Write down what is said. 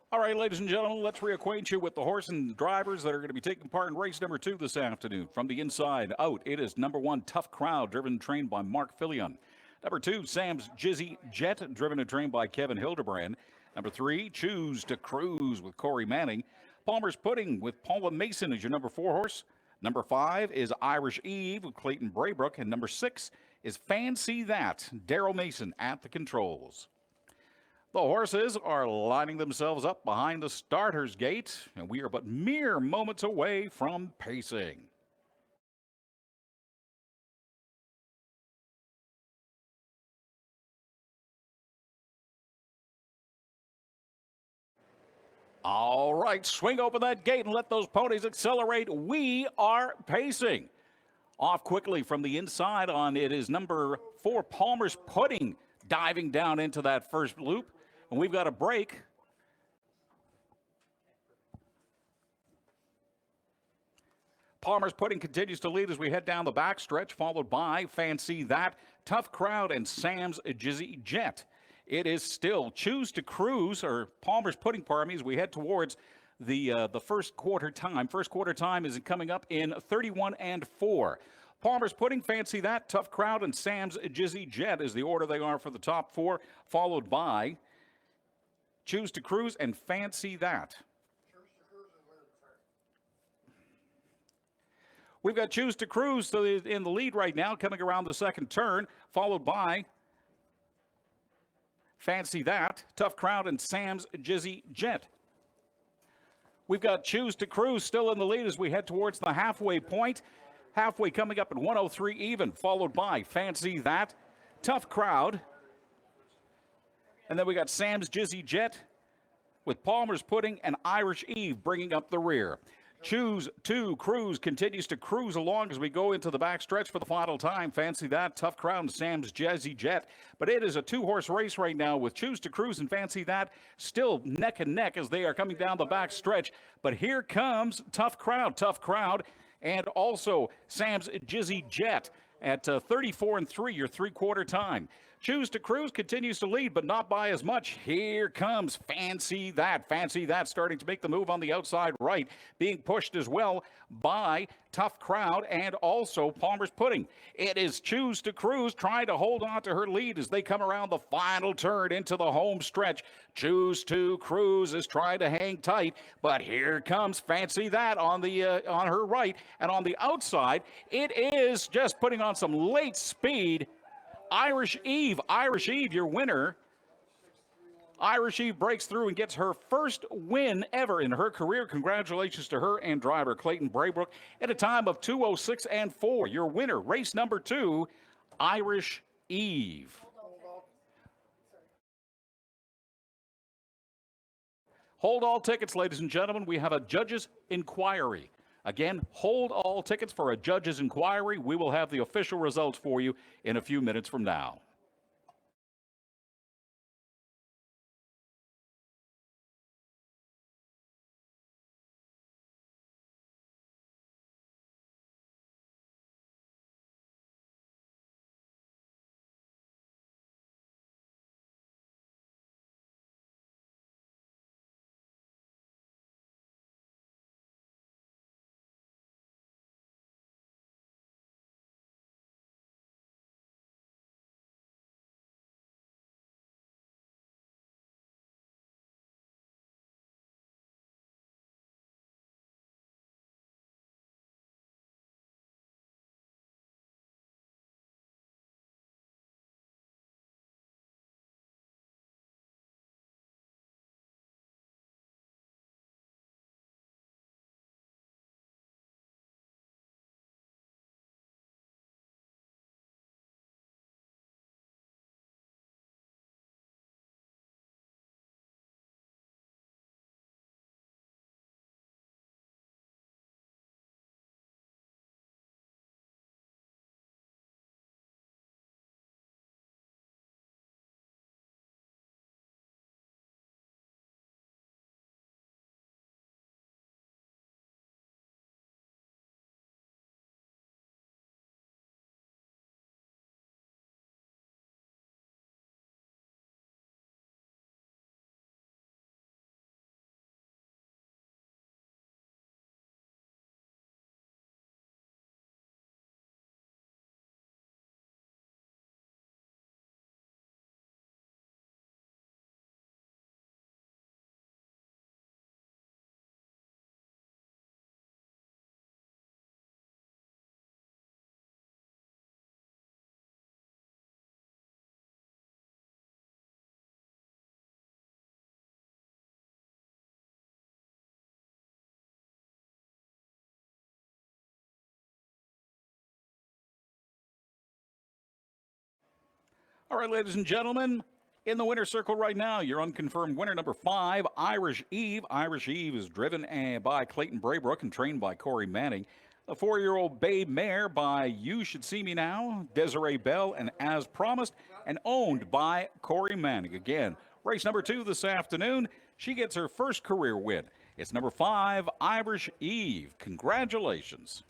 All right, ladies and gentlemen, let's reacquaint you with the horse and drivers that are going to be taking part in race number 2 this afternoon. From the inside out, it is number 1, Tough Crowd, driven and trained by Mark Fillion. Number 2, Sam's Jizzy Jet, driven and trained by Kevin Hildebrand. Number 3, Choose to Cruise with Corey Manning. Palmer's Pudding with Paula Mason is your number 4 horse. Number 5 is Irish Eve with Clayton Braybrook. And number 6 is Fancy That, Daryl Mason at the controls. The horses are lining themselves up behind the starter's gate, and we are but mere moments away from pacing. All right, swing open that gate and let those ponies accelerate. We are pacing. Off quickly from the inside on it is number 4, Palmer's Pudding, diving down into that first loop. And we've got a break. Palmer's Pudding continues to lead as we head down the backstretch, followed by Fancy That, Tough Crowd, and Sam's Jizzy Jet. It is still Choose to Cruise, or Palmer's Pudding, pardon me, as we head towards the first quarter time. First quarter time is coming up in 31 and 4. Palmer's Pudding, Fancy That, Tough Crowd, and Sam's Jizzy Jet is the order they are for the top 4, followed by Choose to Cruise and Fancy That. We've got Choose to Cruise in the lead right now, coming around the second turn, followed by Fancy That, Tough Crowd, and Sam's Jizzy Jet. We've got Choose to Cruise still in the lead as we head towards the halfway point. Halfway coming up at 103 even, followed by Fancy That, Tough Crowd. And then we got Sam's Jizzy Jet with Palmer's Pudding and Irish Eve bringing up the rear. Choose to Cruise continues to cruise along as we go into the backstretch for the final time. Fancy That, Tough Crowd, and Sam's Jizzy Jet. But it is a 2-horse race right now with Choose to Cruise and Fancy That still neck and neck as they are coming down the backstretch. But here comes Tough Crowd, and also Sam's Jizzy Jet at 34 and 3, your 3-quarter time. Choose to Cruise continues to lead, but not by as much. Here comes Fancy That. Fancy That starting to make the move on the outside right, being pushed as well by Tough Crowd and also Palmer's Pudding. It is Choose to Cruise trying to hold on to her lead as they come around the final turn into the home stretch. Choose to Cruise is trying to hang tight, but here comes Fancy That on her right, and on the outside, it is just putting on some late speed. Irish Eve, your winner. Irish Eve breaks through and gets her first win ever in her career. Congratulations to her and driver Clayton Braybrook at a time of 2:06 and 4. Your winner, race number 2, Irish Eve. Hold all tickets, ladies and gentlemen. We have a judge's inquiry. Again, hold all tickets for a judge's inquiry. We will have the official results for you in a few minutes from now. All right, ladies and gentlemen, in the winner's circle right now, your unconfirmed winner, number 5, Irish Eve. Irish Eve is driven by Clayton Braybrook and trained by Corey Manning. The 4-year-old Babe Mare by You Should See Me Now, Desiree Bell, and As Promised, and owned by Corey Manning. Again, race number 2 this afternoon. She gets her first career win. It's number 5, Irish Eve. Congratulations.